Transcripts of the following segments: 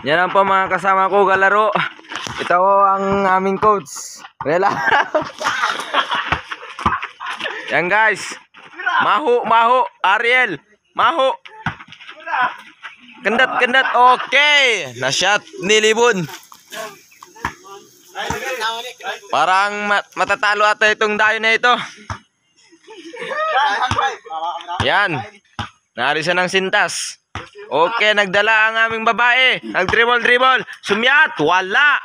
Yan lang po mga kasama ko kalaro. Ito ang aming coach. Rela. Yan guys. Maho. Ariel. Maho. Kendat. Okay. Na-shot ni Libon. Parang matatalo ata itong dayo na ito. Yan. Naalisan ng sintas. Okay, nagdala ang aming babae. Nag-dribble. Sumyat. Wala.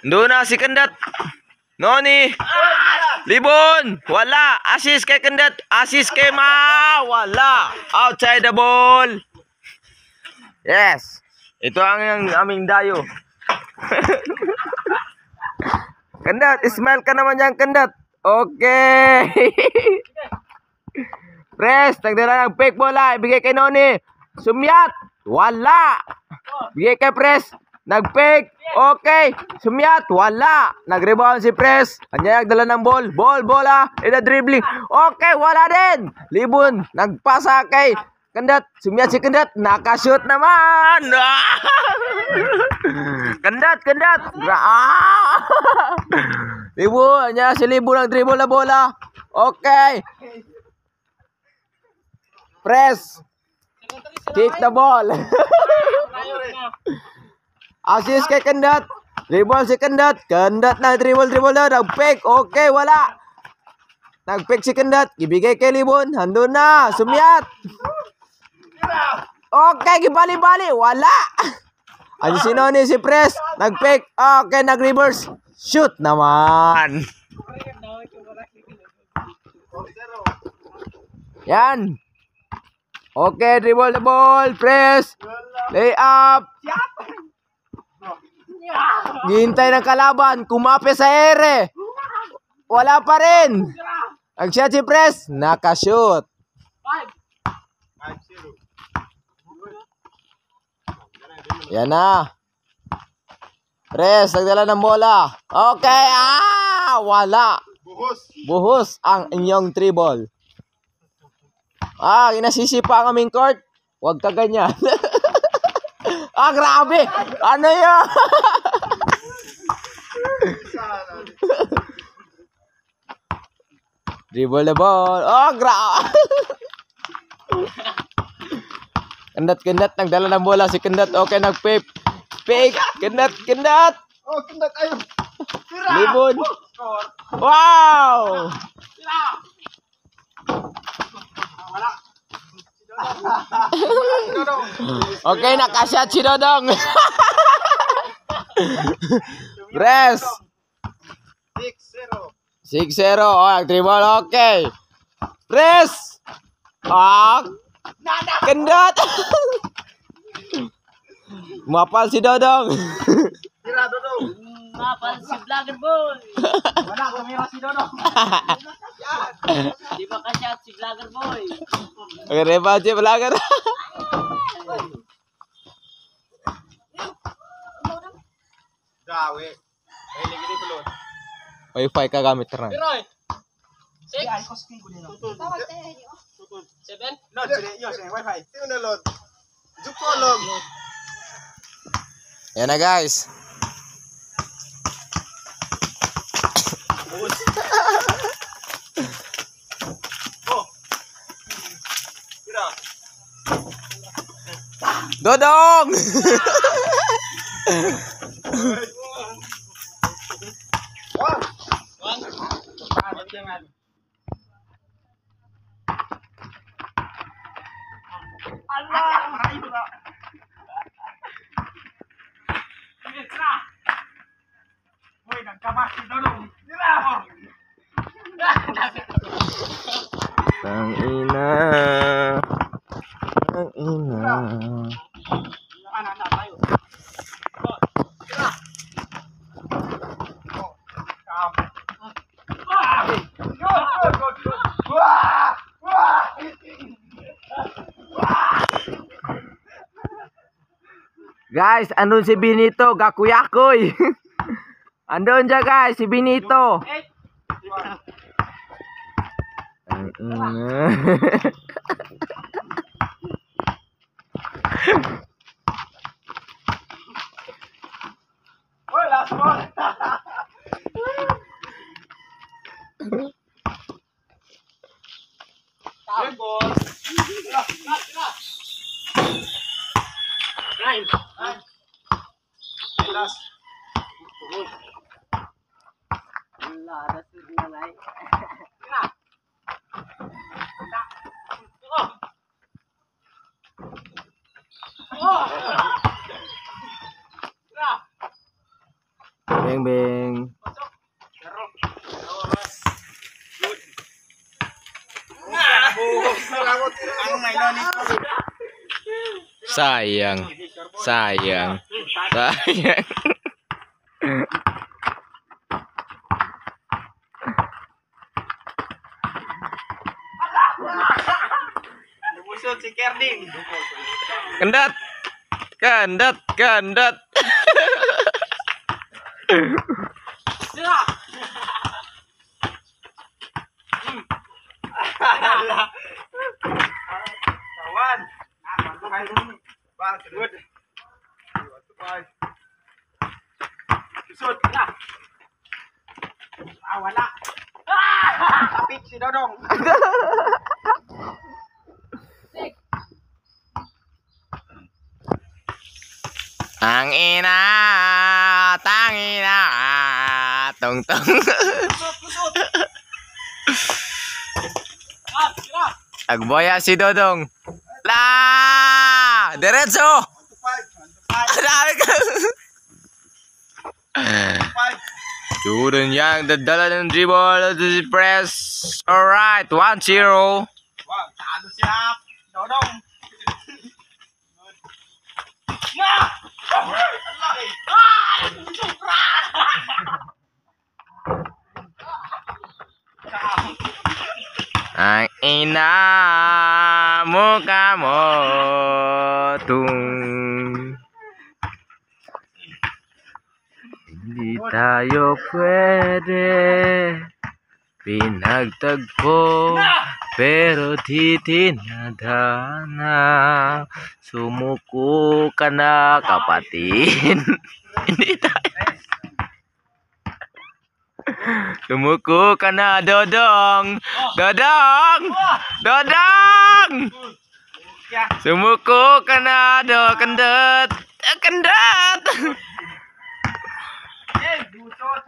Doon na si Kendat. Noni. Libon. Wala. Assist kay Kendat. Assist kay Wala. Outside the ball. Yes. Ito ang aming dayo. Kendat, smile ka naman yan, Kendat. Okay. Press, nagdala ng fake bola. Ibigay kay Noni. Sumyat. Wala. Bigay kay Press. Nag-fake. Okay. Sumyat. Wala. Nag-rebound si Press. Kanya nagdala ng ball. Bola. Ina dribbling. Okay. Wala din. Libon. Nagpasa kay Kendat. Sumyat si Kendat. Nakashoot naman. Kendat. Libon. Kanya si Libon nag-dribble na bola. Okay. Press. Kick the ball. Assist kay Kendat. Dribble si Kendat. Kendat na dribble na. Nag-fake. Okay, wala. Nag-fake si Kendat. Ibigay kay Libon. Handun na. Sumyat. Okay, gibali-bali. Wala. Ano si Noni si Press. Nag-fake. Okay, nag-reverse. Shoot naman. Yan. Okay, dribble the ball, press, lay up. Gihintay ng kalaban, kumape sa ere. Wala pa rin. Nag-shot si Press, nakashoot. 5-0. Yan na. Press, nagdala ng bola. Okay, wala. Buhos ang inyong 3 ball. Inasisipa ang aming court. Huwag ka ganyan. Grabe. Ano yun? Dribble the ball. Grabe. Kendat. Nagdala ng bola si Kendat. Okay, nag-fake. Kendat. Kendat, ayun. Libon. Wow. Okay, nakashot si Dodong. Press. 6-0. Dribble. Okay. Press. Kendat. Mapal si Dodong. Tira, Dodong. Mapal si Vlogger Boy. Wala, kumira si Dodong. Di ba ka-shot si Vlogger Boy? Rebound si Vlogger. Dawe. Ay, lagi dito lon. Wi-Fi ka gamit rin. Piroy. 6? Ay, ko skin ko nila. 7? No, sige, wifi. Sino na lon? Juko lon. Yan na guys. Tira. Dodong. Ang ina. Guys, andun si Benito, gakuyakoy. Andun siya guys, si Benito. Tapos. Nine. Last. Wala, nasud na lang. Beng beng. Ang may nonis ko. Sayang. Sayang. Sayang. Nabusog si Kerding. Kendat. Kendat, kendat. Kawan. Bang, good. Susut na. Wala. Kapit si Dodong. Ang ina, tangina, tong tong. Agboya si Dodong. La, diretso. Dami ka. Jordan Yang dadala ng dribble to the press. Alright, 1-0. Wow, talo siya. Dodong. Ang ina mukha mo tung. Hindi tayo pwede pinagtagpo pero di tinadhana. Sumuko ka na kapatid. Hindi tayo. Sumuko ka na, Dodong. Dodong! Dodong! Sumuko ka na, Kendat. Kendat! Busot.